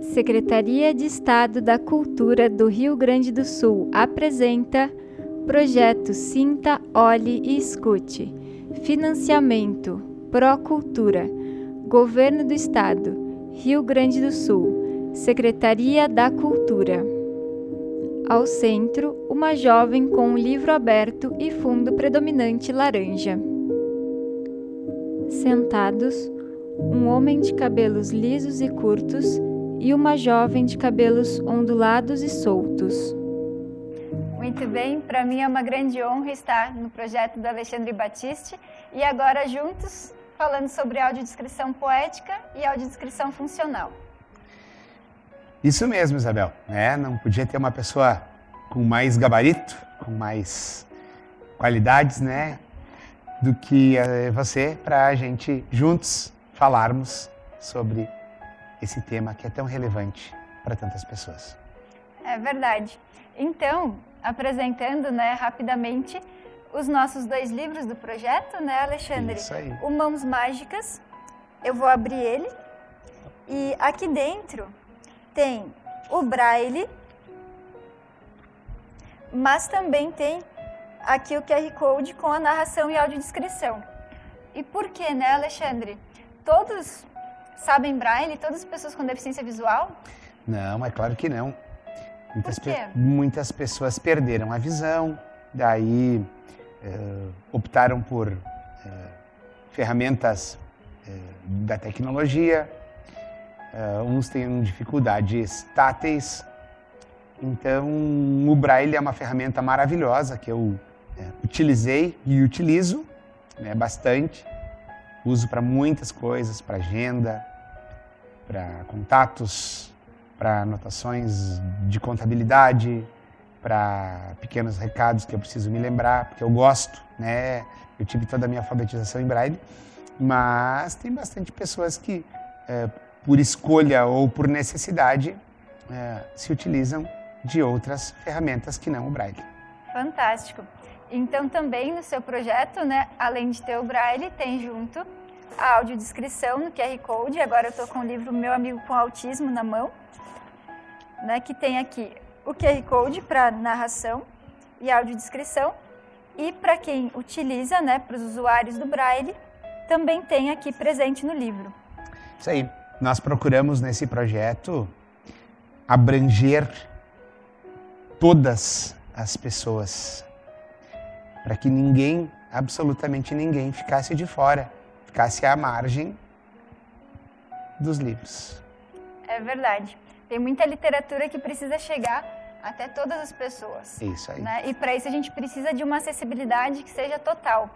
Secretaria de Estado da Cultura do Rio Grande do Sul apresenta Projeto Sinta, Olhe e Escute. Financiamento Procultura, Governo do Estado, Rio Grande do Sul, Secretaria da Cultura. Ao centro, uma jovem com um livro aberto e fundo predominante laranja. Sentados, um homem de cabelos lisos e curtos e uma jovem de cabelos ondulados e soltos. Muito bem, para mim é uma grande honra estar no projeto do Alexandre Batiste e agora juntos falando sobre audiodescrição poética e audiodescrição funcional. Isso mesmo, Isabel. Não podia ter uma pessoa com mais gabarito, com mais qualidades, do que você, para a gente juntos falarmos sobre esse tema que é tão relevante para tantas pessoas. É verdade. Então, apresentando rapidamente os nossos 2 livros do projeto, Alexandre? Isso aí. O Mãos Mágicas, eu vou abrir ele, e aqui dentro tem o Braille, mas também tem aqui o QR Code com a narração e audiodescrição. E por que, Alexandre? Todos sabem Braille? Todas as pessoas com deficiência visual? Não, é claro que não. Por quê? Muitas pessoas perderam a visão, daí optaram por ferramentas da tecnologia, uns têm dificuldades táteis. Então, o Braille é uma ferramenta maravilhosa que eu utilizei e utilizo bastante. Uso para muitas coisas, para agenda, para contatos, para anotações de contabilidade, para pequenos recados que eu preciso me lembrar, porque eu gosto, Eu tive toda a minha alfabetização em Braille, mas tem bastante pessoas que, por escolha ou por necessidade, se utilizam de outras ferramentas que não o Braille. Fantástico. Então também no seu projeto, além de ter o Braille, tem junto a audiodescrição no QR Code. Agora eu estou com o livro Meu Amigo com Autismo na mão, que tem aqui o QR Code para narração e audiodescrição. E para quem utiliza, para os usuários do Braille, também tem aqui presente no livro. Isso aí. Nós procuramos nesse projeto abranger todas as pessoas, para que ninguém, absolutamente ninguém, ficasse de fora, ficasse à margem dos livros. É verdade. Tem muita literatura que precisa chegar até todas as pessoas. Isso aí. E para isso a gente precisa de uma acessibilidade que seja total.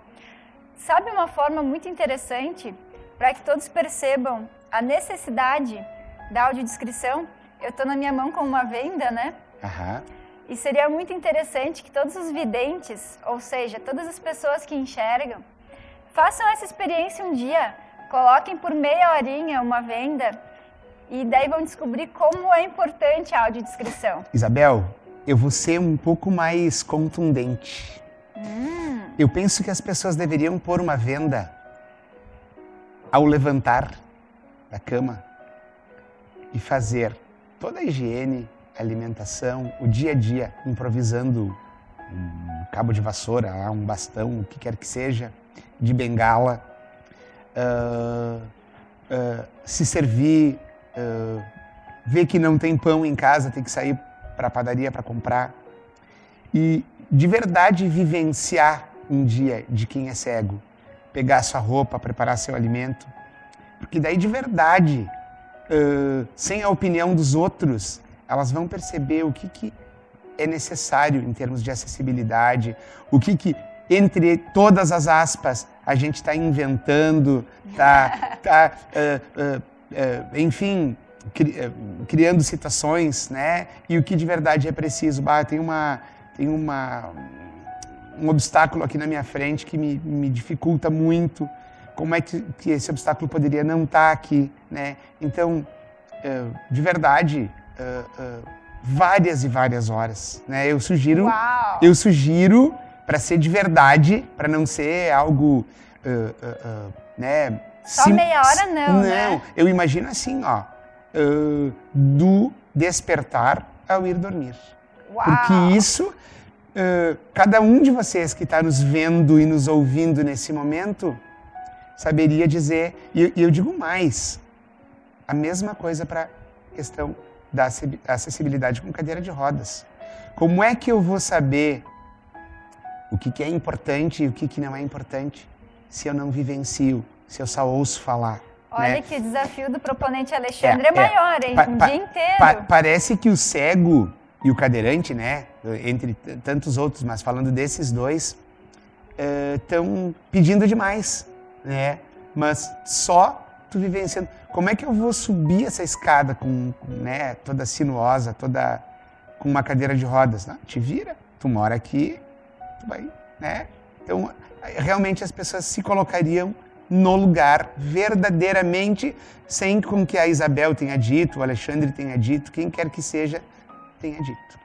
Sabe uma forma muito interessante para que todos percebam a necessidade da audiodescrição? Eu estou na minha mão com uma venda, Aham. E seria muito interessante que todos os videntes, ou seja, todas as pessoas que enxergam, façam essa experiência um dia, coloquem por meia horinha uma venda e daí vão descobrir como é importante a audiodescrição. Isabel, eu vou ser um pouco mais contundente. Eu penso que as pessoas deveriam pôr uma venda ao levantar da cama e fazer toda a higiene, alimentação, o dia a dia, improvisando um cabo de vassoura, um bastão, o que quer que seja, de bengala, se servir, ver que não tem pão em casa, tem que sair para a padaria para comprar e de verdade vivenciar um dia de quem é cego, pegar sua roupa, preparar seu alimento, porque daí de verdade, sem a opinião dos outros, elas vão perceber o que é necessário em termos de acessibilidade, o que entre todas as aspas, a gente está inventando, enfim, criando situações, E o que de verdade é preciso. Tem um obstáculo aqui na minha frente que me dificulta muito. Como é que esse obstáculo poderia não estar aqui, Então, de verdade, várias e várias horas, Eu sugiro, para ser de verdade, para não ser algo, Só meia hora não, Não, eu imagino assim, do despertar ao ir dormir. Uau! Porque isso, cada um de vocês que está nos vendo e nos ouvindo nesse momento, saberia dizer, e eu digo mais, a mesma coisa para a questão da acessibilidade com cadeira de rodas. Como é que eu vou saber o que é importante e o que não é importante se eu não vivencio, se eu só ouço falar? Olha né? que o desafio do proponente Alexandre é maior, hein? Um dia inteiro. Parece que o cego e o cadeirante, né, entre tantos outros, mas falando desses dois, estão pedindo demais, né? Mas só tu vivenciando. Como é que eu vou subir essa escada né, toda sinuosa, toda com uma cadeira de rodas? Não, te vira, tu mora aqui, tu vai, né? Então, realmente as pessoas se colocariam no lugar, verdadeiramente, sem com que a Isabel tenha dito, o Alexandre tenha dito, quem quer que seja, tenha dito.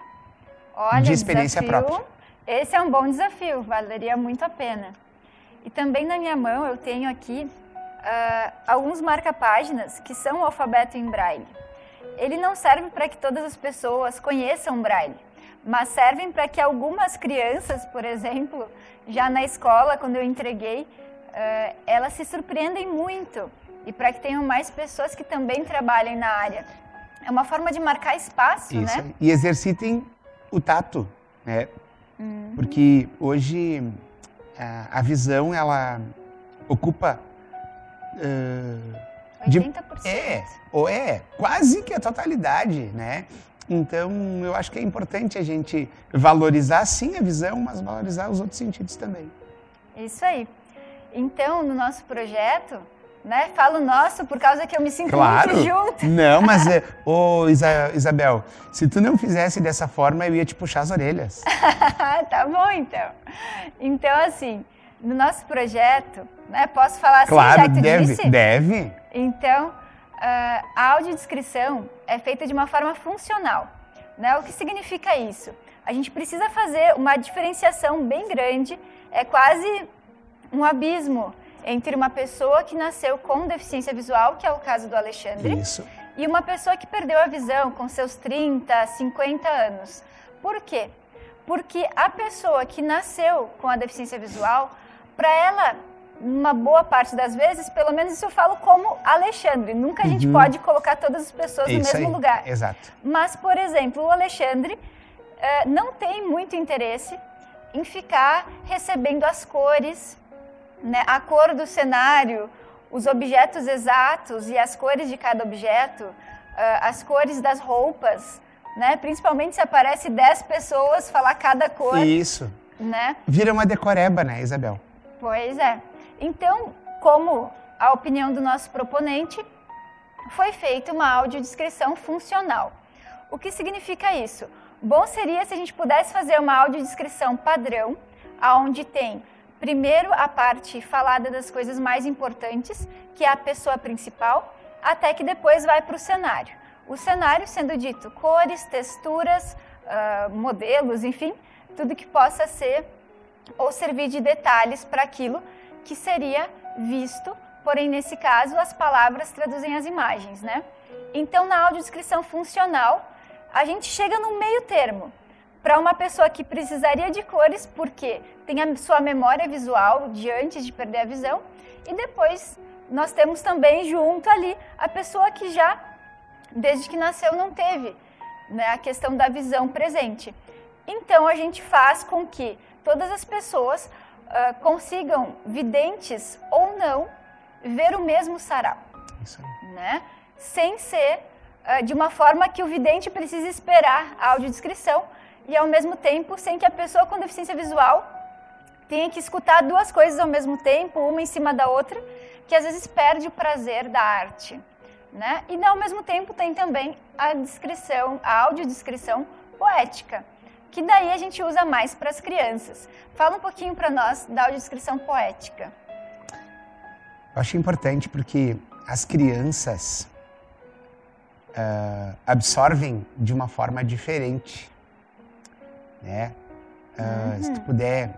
Olha, de experiência própria. Esse é um bom desafio, valeria muito a pena. E também na minha mão eu tenho aqui alguns marca-páginas que são o alfabeto em braille. Ele não serve para que todas as pessoas conheçam braille, mas servem para que algumas crianças, por exemplo, já na escola, quando eu entreguei, elas se surpreendem muito e para que tenham mais pessoas que também trabalhem na área. É uma forma de marcar espaço, isso, né? E exercitem o tato, né? Porque hoje a visão, ela ocupa 80%. Quase que a totalidade, né? Então, eu acho que é importante a gente valorizar, sim, a visão, mas valorizar os outros sentidos também. Isso aí. Então, no nosso projeto, né? Falo nosso por causa que eu me sinto claro. muito junto. Não, mas, Isabel, se tu não fizesse dessa forma, eu ia te puxar as orelhas. Tá bom, então. Então, assim, no nosso projeto, né? Posso falar assim, claro, já que tu disse? Deve. Então, a audiodescrição é feita de uma forma funcional, né? O que significa isso? A gente precisa fazer uma diferenciação bem grande, é quase um abismo entre uma pessoa que nasceu com deficiência visual, que é o caso do Alexandre, isso. E uma pessoa que perdeu a visão com seus 30, 50 anos. Por quê? Porque a pessoa que nasceu com a deficiência visual, para ela, uma boa parte das vezes, pelo menos isso eu falo como Alexandre, nunca a gente pode colocar todas as pessoas no mesmo lugar. Exato. Mas, por exemplo, o Alexandre não tem muito interesse em ficar recebendo as cores, né, a cor do cenário, os objetos exatos e as cores de cada objeto, as cores das roupas, né? Principalmente se aparece 10 pessoas, falar cada cor. Isso. Né? Vira uma decoreba, né, Isabel? Pois é. Então, como a opinião do nosso proponente, foi feita uma audiodescrição funcional. O que significa isso? Bom seria se a gente pudesse fazer uma audiodescrição padrão, onde tem primeiro a parte falada das coisas mais importantes, que é a pessoa principal, até que depois vai para o cenário. O cenário sendo dito cores, texturas, modelos, enfim, tudo que possa ser ou servir de detalhes para aquilo que seria visto, porém nesse caso as palavras traduzem as imagens, né? Então na audiodescrição funcional, a gente chega num meio termo, para uma pessoa que precisaria de cores, porque tem a sua memória visual de antes de perder a visão, e depois nós temos também junto ali a pessoa que já, desde que nasceu, não teve, né, a questão da visão presente. Então a gente faz com que todas as pessoas consigam, videntes ou não, ver o mesmo sarau. Isso aí. Né? Sem ser de uma forma que o vidente precise esperar a audiodescrição, e ao mesmo tempo sem que a pessoa com deficiência visual tenha que escutar duas coisas ao mesmo tempo, uma em cima da outra, que às vezes perde o prazer da arte, né? E ao mesmo tempo tem também a audiodescrição poética, que daí a gente usa mais para as crianças. Fala um pouquinho para nós da audiodescrição poética. Eu acho importante porque as crianças absorvem de uma forma diferente. Né? Se tu puder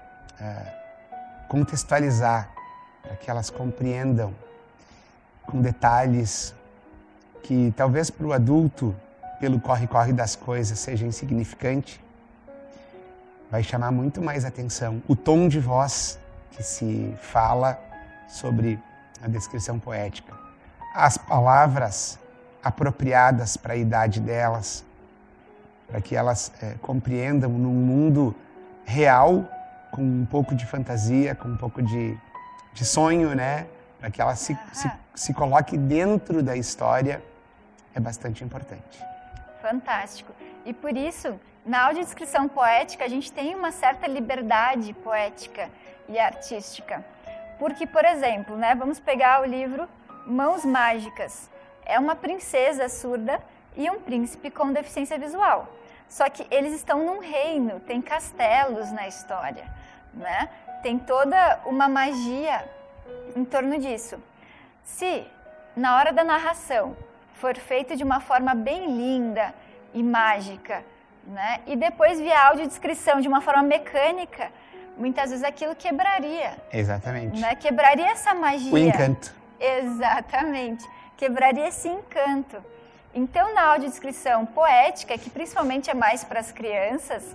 contextualizar para que elas compreendam com detalhes que talvez para o adulto, pelo corre-corre das coisas, seja insignificante, vai chamar muito mais atenção o tom de voz que se fala sobre a descrição poética. As palavras apropriadas para a idade delas, para que elas compreendam num mundo real, com um pouco de fantasia, com um pouco de sonho, né? Para que ela se coloque dentro da história, é bastante importante. Fantástico. E por isso, na audiodescrição poética, a gente tem uma certa liberdade poética e artística. Porque, por exemplo, né, vamos pegar o livro Mãos Mágicas. É uma princesa surda e um príncipe com deficiência visual. Só que eles estão num reino, tem castelos na história, né? Tem toda uma magia em torno disso. Se, na hora da narração, for feito de uma forma bem linda e mágica, né? E depois vier a audiodescrição de uma forma mecânica, muitas vezes aquilo quebraria. Exatamente. Né? Quebraria essa magia. O encanto. Exatamente. Quebraria esse encanto. Então, na audiodescrição poética, que principalmente é mais para as crianças,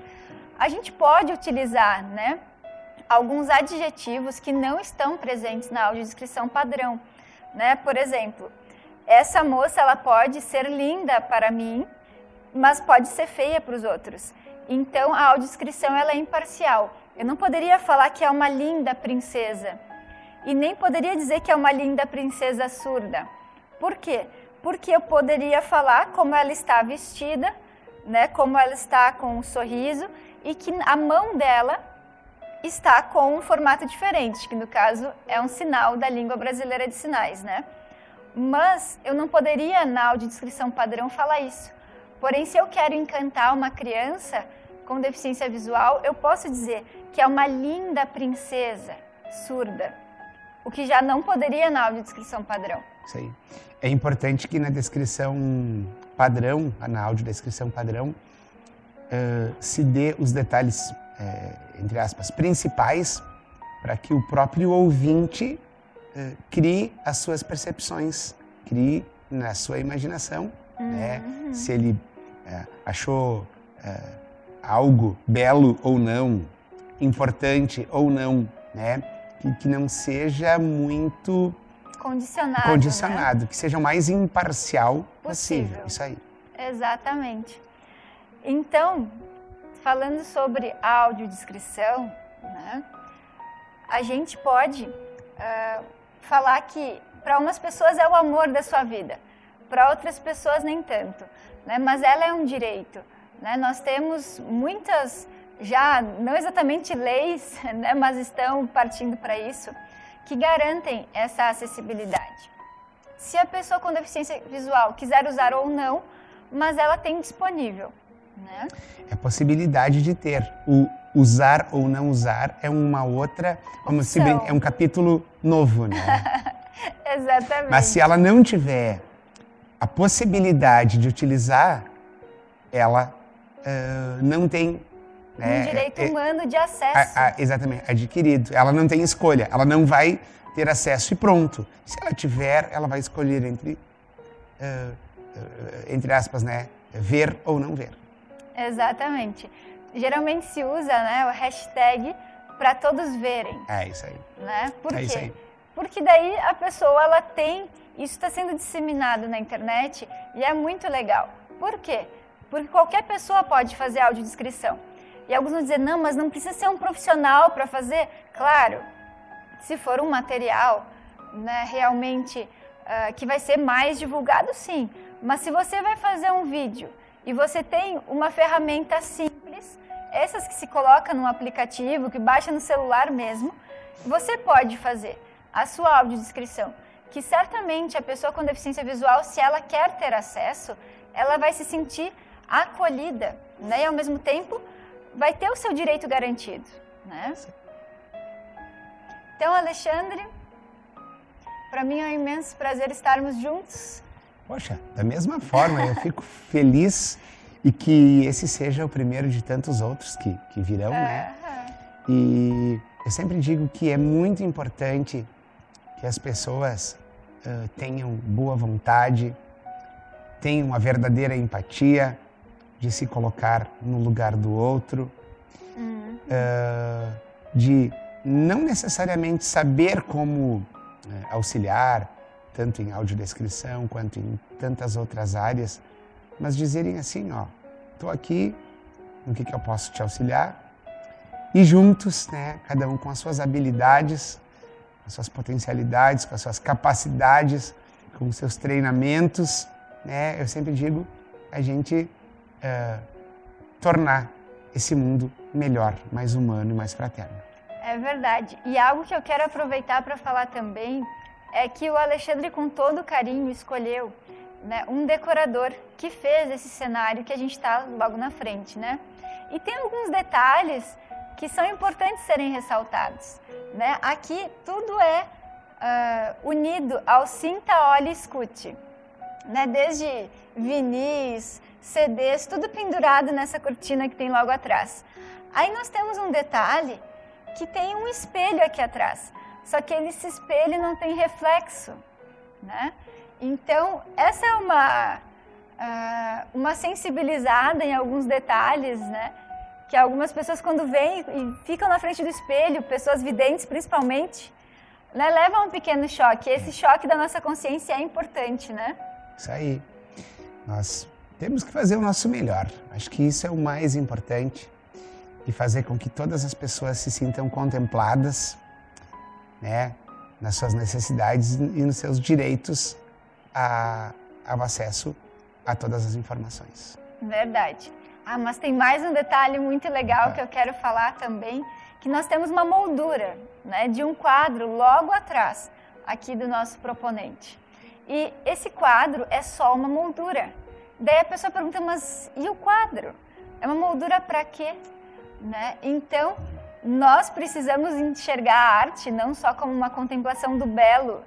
a gente pode utilizar, né, alguns adjetivos que não estão presentes na audiodescrição padrão. Né? Por exemplo, essa moça ela pode ser linda para mim, mas pode ser feia para os outros. Então, a audiodescrição ela é imparcial. Eu não poderia falar que é uma linda princesa e nem poderia dizer que é uma linda princesa surda. Por quê? Porque eu poderia falar como ela está vestida, né, como ela está com um sorriso e que a mão dela está com um formato diferente, que no caso é um sinal da língua brasileira de sinais, né? Mas eu não poderia na audiodescrição padrão falar isso. Porém, se eu quero encantar uma criança com deficiência visual, eu posso dizer que é uma linda princesa surda, o que já não poderia na audiodescrição padrão. Isso aí. É importante que na descrição padrão, na audiodescrição padrão, se dê os detalhes, entre aspas, principais, para que o próprio ouvinte crie as suas percepções, crie na sua imaginação, né? Se ele achou algo belo ou não, importante ou não, né? Que não seja muito condicionado, né? Que seja o mais imparcial possível. Isso aí. Exatamente. Então, falando sobre audiodescrição, né, a gente pode falar que para umas pessoas é o amor da sua vida, para outras pessoas nem tanto, né? Mas ela é um direito, né? Nós temos muitas, já não exatamente leis, né? Mas estão partindo para isso, que garantem essa acessibilidade. Se a pessoa com deficiência visual quiser usar ou não, mas ela tem disponível, né? É a possibilidade de ter. O usar ou não usar é uma outra, vamos se bem, é um capítulo novo, né? Exatamente. Mas se ela não tiver a possibilidade de utilizar, ela não tem... Um direito humano de acesso. Exatamente, adquirido. Ela não tem escolha, ela não vai ter acesso e pronto. Se ela tiver, ela vai escolher entre aspas, né, ver ou não ver. Exatamente. Geralmente se usa, né, o hashtag para todos verem. É isso aí. Né? Por quê? Isso aí. Porque daí a pessoa ela tem, isso está sendo disseminado na internet e é muito legal. Por quê? Porque qualquer pessoa pode fazer audiodescrição. E alguns vão dizer, não, mas não precisa ser um profissional para fazer. Claro, se for um material, né, realmente que vai ser mais divulgado, sim. Mas se você vai fazer um vídeo e você tem uma ferramenta simples, essas que se coloca no aplicativo, que baixa no celular mesmo, você pode fazer a sua audiodescrição, que certamente a pessoa com deficiência visual, se ela quer ter acesso, ela vai se sentir acolhida, né? E ao mesmo tempo vai ter o seu direito garantido, né? Então, Alexandre, para mim é um imenso prazer estarmos juntos. Poxa, da mesma forma, eu fico feliz e que esse seja o primeiro de tantos outros que virão, né? E eu sempre digo que é muito importante que as pessoas tenham boa vontade, tem uma verdadeira empatia de se colocar no lugar do outro, de não necessariamente saber como auxiliar, tanto em audiodescrição quanto em tantas outras áreas, mas dizerem assim, ó, estou aqui, no que eu posso te auxiliar? E juntos, né, cada um com as suas habilidades, com as suas potencialidades, com as suas capacidades, com os seus treinamentos, né, eu sempre digo, a gente tornar esse mundo melhor, mais humano e mais fraterno. É verdade. E algo que eu quero aproveitar para falar também é que o Alexandre, com todo carinho, escolheu, né, um decorador que fez esse cenário que a gente está logo na frente, né? E tem alguns detalhes que são importantes serem ressaltados, né? Aqui tudo é unido ao Sinta, Olhe e Escute, né? Desde vinis, CDs, tudo pendurado nessa cortina que tem logo atrás. Aí nós temos um detalhe que tem um espelho aqui atrás, só que esse espelho não tem reflexo, né? Então, essa é uma sensibilizada em alguns detalhes, né? Que algumas pessoas, quando vêm e ficam na frente do espelho, pessoas videntes principalmente, né, levam um pequeno choque. Esse choque da nossa consciência é importante, né? Isso aí. Nós temos que fazer o nosso melhor. Acho que isso é o mais importante, de fazer com que todas as pessoas se sintam contempladas, né, nas suas necessidades e nos seus direitos ao acesso a todas as informações. Verdade. Ah, mas tem mais um detalhe muito legal que eu quero falar também, que nós temos uma moldura, né, de um quadro logo atrás, aqui do nosso proponente. E esse quadro é só uma moldura. Daí a pessoa pergunta, mas e o quadro? É uma moldura para quê? Né? Então, nós precisamos enxergar a arte não só como uma contemplação do belo,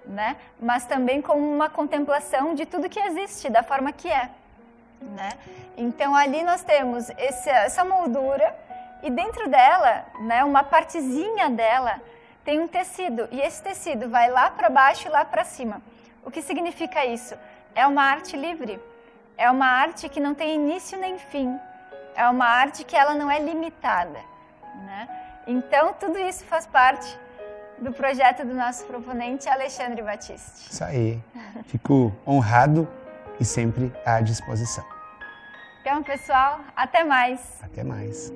né? Mas também como uma contemplação de tudo que existe, da forma que é. Né? Então, ali nós temos essa moldura e dentro dela, né, uma partezinha dela, tem um tecido. E esse tecido vai lá para baixo e lá para cima. O que significa isso? É uma arte livre. É uma arte que não tem início nem fim. É uma arte que ela não é limitada, né? Então, tudo isso faz parte do projeto do nosso proponente, Alexandre Batiste. Isso aí. Fico honrado e sempre à disposição. Então, pessoal, até mais. Até mais.